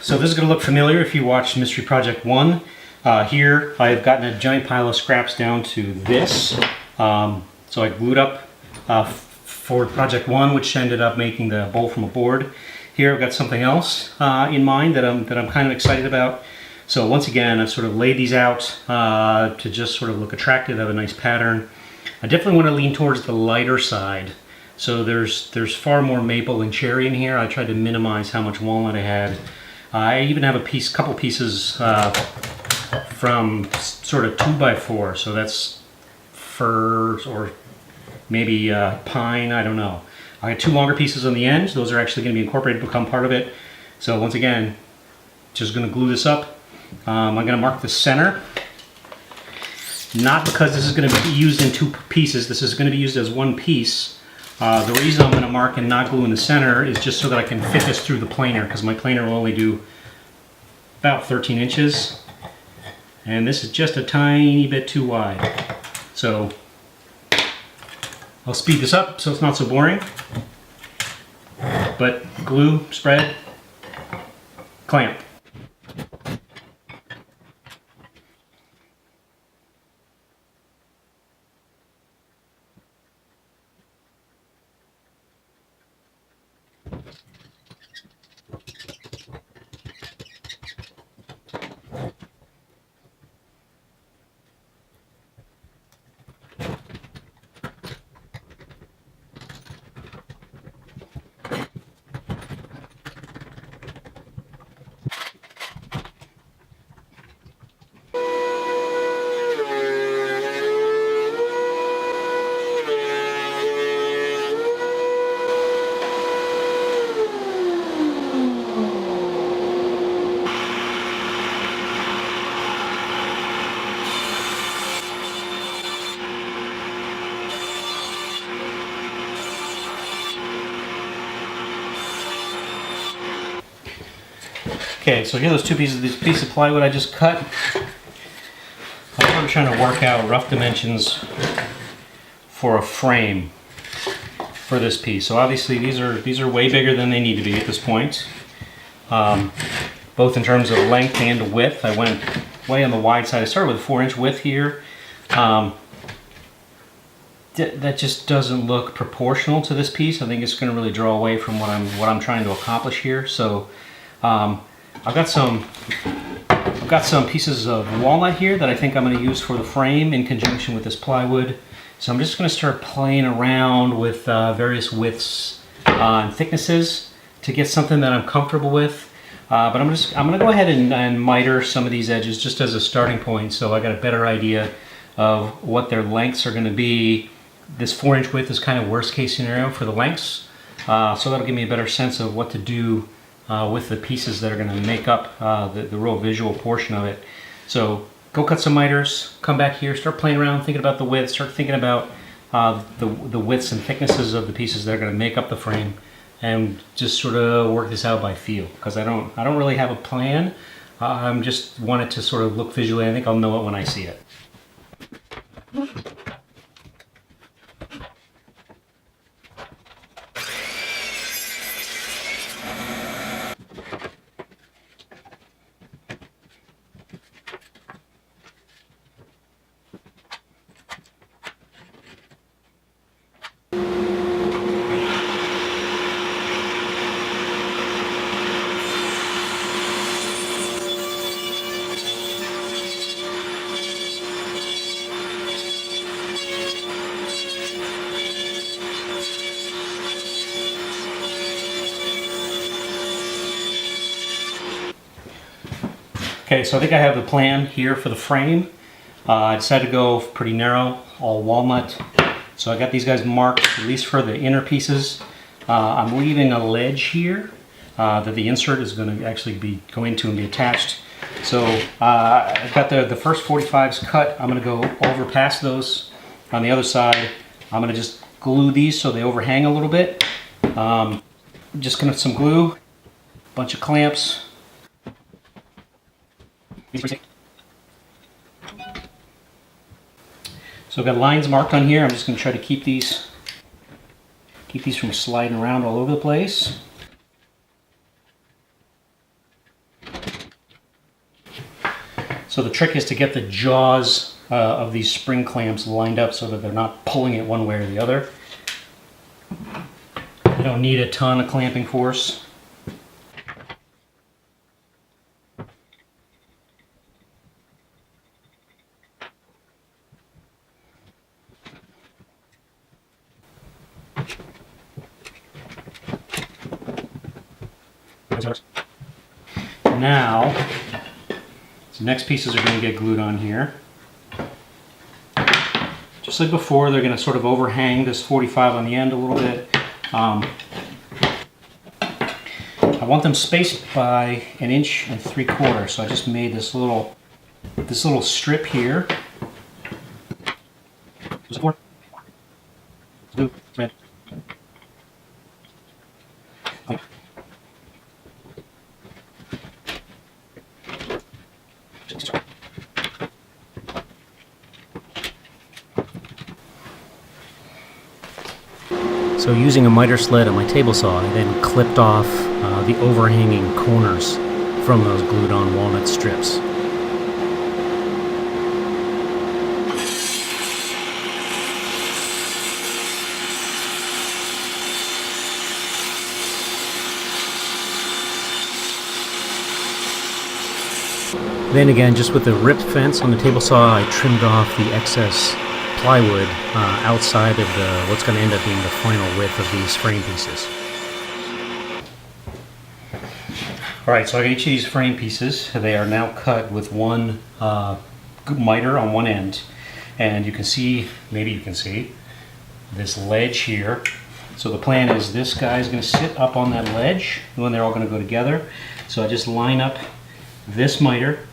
So this is going to look familiar if you watched Mystery Project 1. Here I've gotten a giant pile of scraps down to this. So I glued up for Project 1, which ended up making the bowl from a board. Here I've got something else in mind that I'm kind of excited about. So once again, I've sort of laid these out to just sort of look attractive, have a nice pattern. I definitely want to lean towards the lighter side. So there's far more maple than cherry in here. I tried to minimize how much walnut I had. I even have a couple pieces from sort of 2x4, so that's fir or maybe pine, I don't know. I got two longer pieces on the end. Those are actually going to be incorporated to become part of it. So once again, just going to glue this up. I'm going to mark the center. Not because this is going to be used in two pieces. This is going to be used as one piece. The reason I'm going to mark and not glue in the center is just so that I can fit this through the planer, because my planer will only do about 13 inches. And this is just a tiny bit too wide. So I'll speed this up so it's not so boring. But glue, spread, clamp. Okay, so here are those two pieces. This piece of plywood I just cut. I'm trying to work out rough dimensions for a frame for this piece. So obviously these are way bigger than they need to be at this point, both in terms of length and width. I went way on the wide side. I started with a 4-inch width here. That just doesn't look proportional to this piece. I think it's going to really draw away from what I'm trying to accomplish here. So I've got some pieces of walnut here that I think I'm going to use for the frame in conjunction with this plywood. So I'm just going to start playing around with various widths and thicknesses to get something that I'm comfortable with. But I'm going to go ahead and miter some of these edges just as a starting point, so I got a better idea of what their lengths are going to be. This 4-inch width is kind of worst case scenario for the lengths, so that'll give me a better sense of what to do with the pieces that are going to make up the real visual portion of it. So go cut some miters, come back here, start playing around, thinking about the width, start thinking about the widths and thicknesses of the pieces that are going to make up the frame, and just sort of work this out by feel, because I don't really have a plan. I'm just want it to sort of look visually. I think I'll know it when I see it. Okay, so I think I have the plan here for the frame. I decided to go pretty narrow, all walnut. So I got these guys marked, at least for the inner pieces. I'm leaving a ledge here that the insert is going to actually go into and be attached. So I've got the first 45s cut. I'm going to go over past those on the other side. I'm going to just glue these so they overhang a little bit. Just going to some glue, a bunch of clamps. So I've got lines marked on here. I'm just going to try to keep these from sliding around all over the place. So the trick is to get the jaws of these spring clamps lined up so that they're not pulling it one way or the other. You don't need a ton of clamping force. Now, the next pieces are going to get glued on here. Just like before, they're going to sort of overhang this 45 on the end a little bit. I want them spaced by 1 3/4 inches, so I just made this little strip here. So using a miter sled on my table saw, I then clipped off the overhanging corners from those glued on walnut strips. Then again, just with the ripped fence on the table saw, I trimmed off the excess plywood outside of what's going to end up being the final width of these frame pieces. Alright, so I got each of these frame pieces. They are now cut with one miter on one end. And you can see, maybe you can see, this ledge here. So the plan is this guy is going to sit up on that ledge when they're all going to go together. So I just line up this miter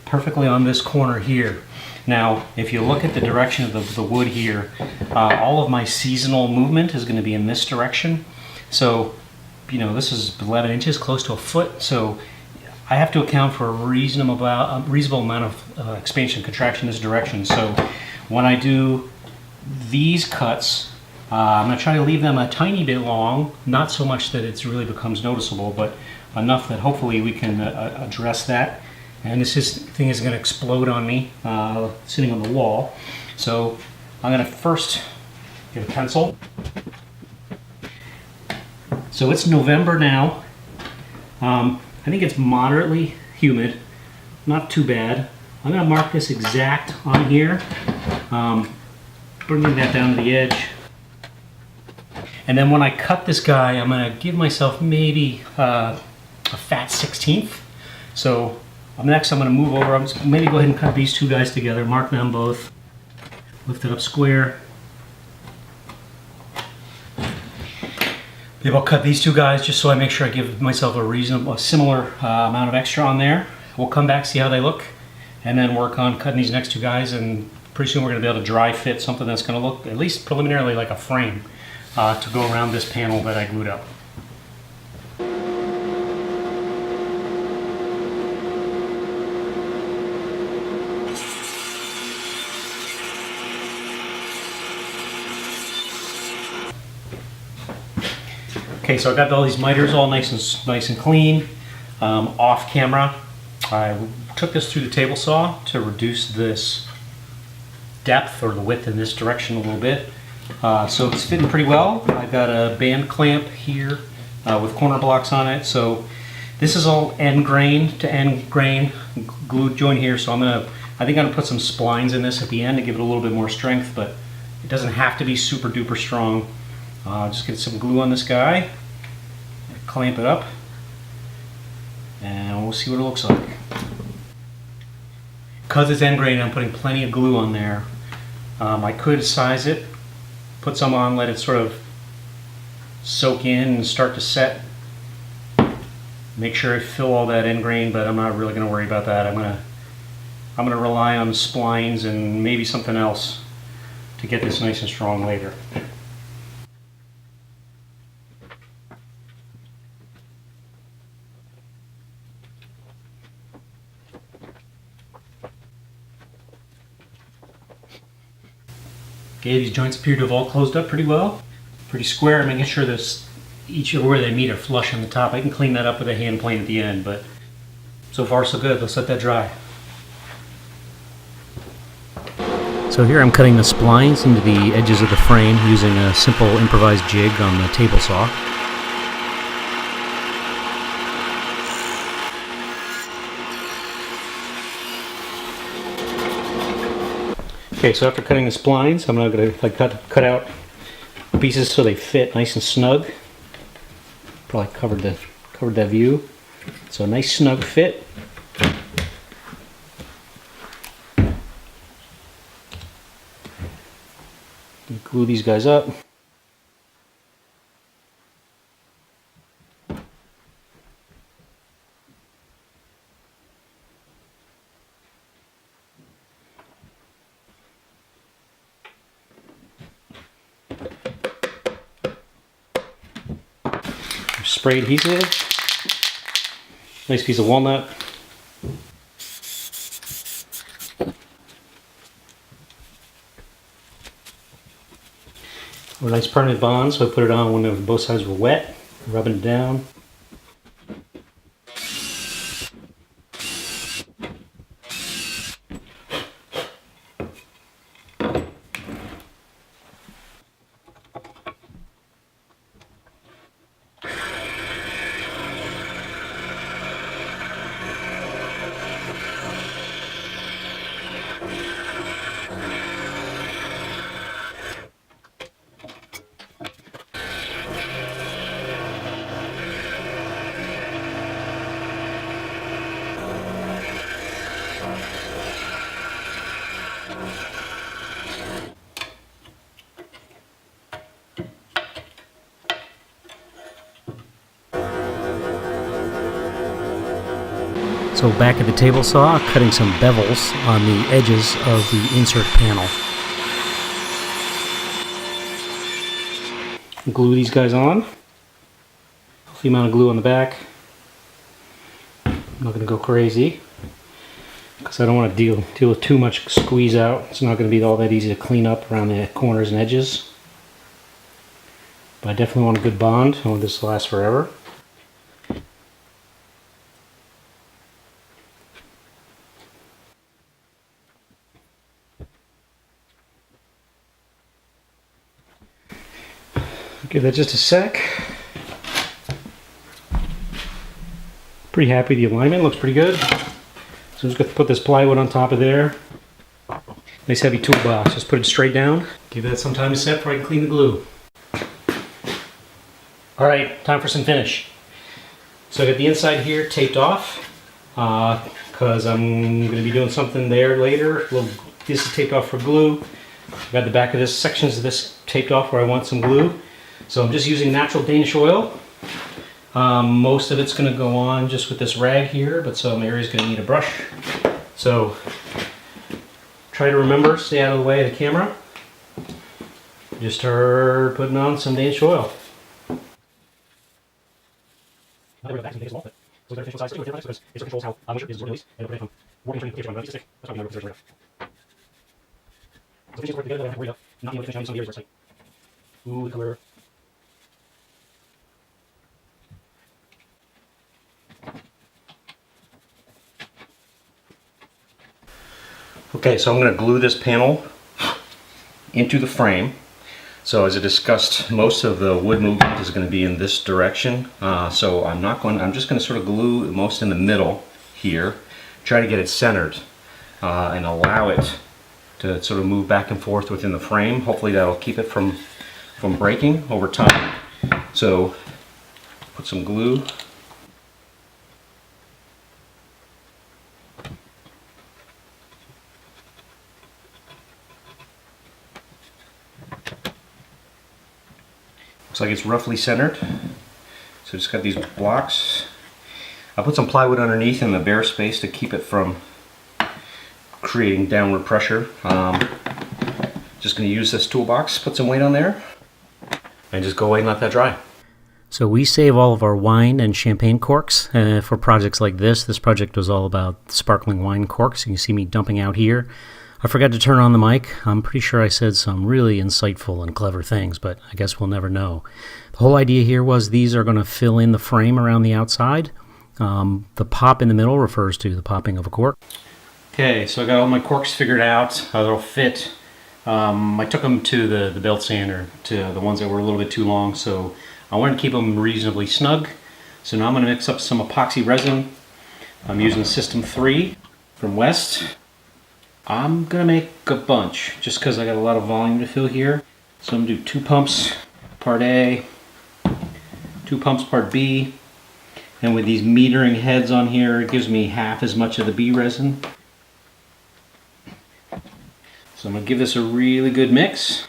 perfectly on this corner here. Now, if you look at the direction of the wood here, all of my seasonal movement is going to be in this direction. So, you know, this is 11 inches, close to a foot. So I have to account for a reasonable amount of expansion and contraction in this direction. So when I do these cuts, I'm going to try to leave them a tiny bit long, not so much that it really becomes noticeable, but enough that hopefully we can address that. And this thing is going to explode on me, sitting on the wall. So I'm going to first get a pencil. So it's November now. I think it's moderately humid, not too bad. I'm going to mark this exact on here, bringing that down to the edge. And then when I cut this guy, I'm going to give myself maybe a fat 1/16. So next I'm going to move over. I'm just maybe go ahead and cut these two guys together, mark them both, lift it up square. Maybe I'll cut these two guys just so I make sure I give myself a similar amount of extra on there. We'll come back, see how they look, and then work on cutting these next two guys, and pretty soon we're going to be able to dry fit something that's going to look, at least preliminarily, like a frame to go around this panel that I glued up. Okay, so I got all these miters all nice and clean. Off camera, I took this through the table saw to reduce this depth or the width in this direction a little bit. So it's fitting pretty well. I've got a band clamp here with corner blocks on it. So this is all end grain to end grain glued joint here. So I think I'm gonna put some splines in this at the end to give it a little bit more strength, but it doesn't have to be super duper strong. Just get some glue on this guy, clamp it up, and we'll see what it looks like. Because it's end grain, I'm putting plenty of glue on there. I could size it, put some on, let it sort of soak in and start to set. Make sure I fill all that end grain, but I'm not really going to worry about that. I'm gonna rely on splines and maybe something else to get this nice and strong later. Okay, these joints appear to have all closed up pretty well. Pretty square, making sure that each of where they meet are flush on the top. I can clean that up with a hand plane at the end, but so far so good. Let's let that dry. So here I'm cutting the splines into the edges of the frame using a simple improvised jig on the table saw. Okay, so after cutting the splines, I'm now going to cut out pieces so they fit nice and snug. Probably covered that view. So a nice snug fit. Glue these guys up. Spray adhesive. Nice piece of walnut. A nice permanent bond, so I put it on when both sides were wet, rubbing it down. So back at the table saw, cutting some bevels on the edges of the insert panel. Glue these guys on. Healthy amount of glue on the back. I'm not going to go crazy because I don't want to deal with too much squeeze out. It's not going to be all that easy to clean up around the corners and edges. But I definitely want a good bond. I want this to last forever. Give that just a sec. Pretty happy the alignment looks pretty good. So I'm just going to put this plywood on top of there. Nice heavy toolbox. Just put it straight down. Give that some time to set before I can clean the glue. Alright, time for some finish. So I got the inside here taped off because I'm going to be doing something there later. This is taped off for glue. I've got the back of this, sections of this taped off where I want some glue. So I'm just using natural Danish oil. Most of it's going to go on just with this rag here, but some areas going to need a brush. So try to remember, stay out of the way of the camera. Just start putting on some Danish oil. Ooh, the color. Okay, so I'm going to glue this panel into the frame. So as I discussed, most of the wood movement is going to be in this direction. So I'm just going to sort of glue most in the middle here, try to get it centered and allow it to sort of move back and forth within the frame. Hopefully that'll keep it from breaking over time. So put some glue. Looks like it's roughly centered. So just got these blocks. I put some plywood underneath in the bare space to keep it from creating downward pressure. Just going to use this toolbox, put some weight on there, and just go away and let that dry. So we save all of our wine and champagne corks for projects like this. This project was all about sparkling wine corks. You can see me dumping out here. I forgot to turn on the mic. I'm pretty sure I said some really insightful and clever things, but I guess we'll never know. The whole idea here was these are going to fill in the frame around the outside. The pop in the middle refers to the popping of a cork. Okay, so I got all my corks figured out, how they'll fit I took them to the belt sander, to the ones that were a little bit too long, so I wanted to keep them reasonably snug. So now I'm going to mix up some epoxy resin. I'm using System 3 from West. I'm going to make a bunch just because I got a lot of volume to fill here. So I'm going to do 2 pumps, part A, 2 pumps, part B. And with these metering heads on here, it gives me half as much of the B resin. So I'm going to give this a really good mix.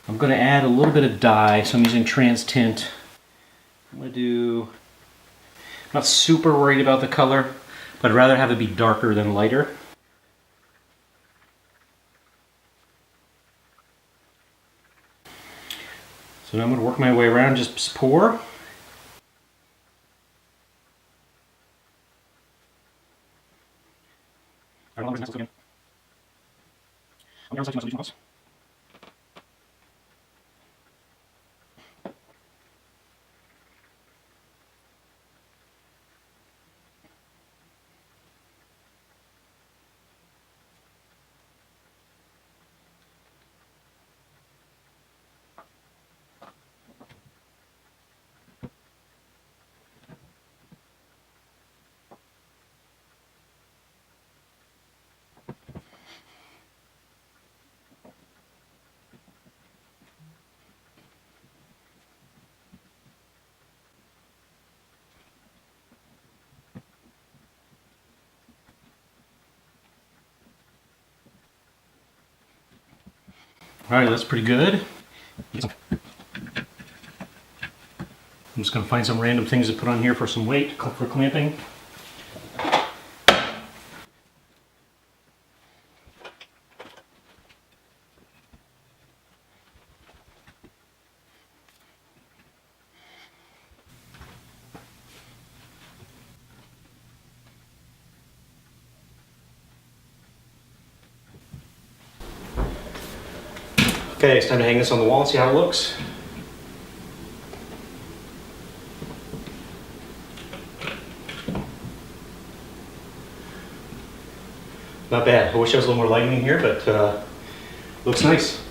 I'm going to add a little bit of dye, so I'm using Trans Tint. I'm going to do, I'm not super worried about the color, but I'd rather have it be darker than lighter. So now I'm going to work my way around, just pour. Alright, that's pretty good. I'm just going to find some random things to put on here for some weight, for clamping. Okay, it's time to hang this on the wall and see how it looks. Not bad. I wish there was a little more lighting in here, but looks nice.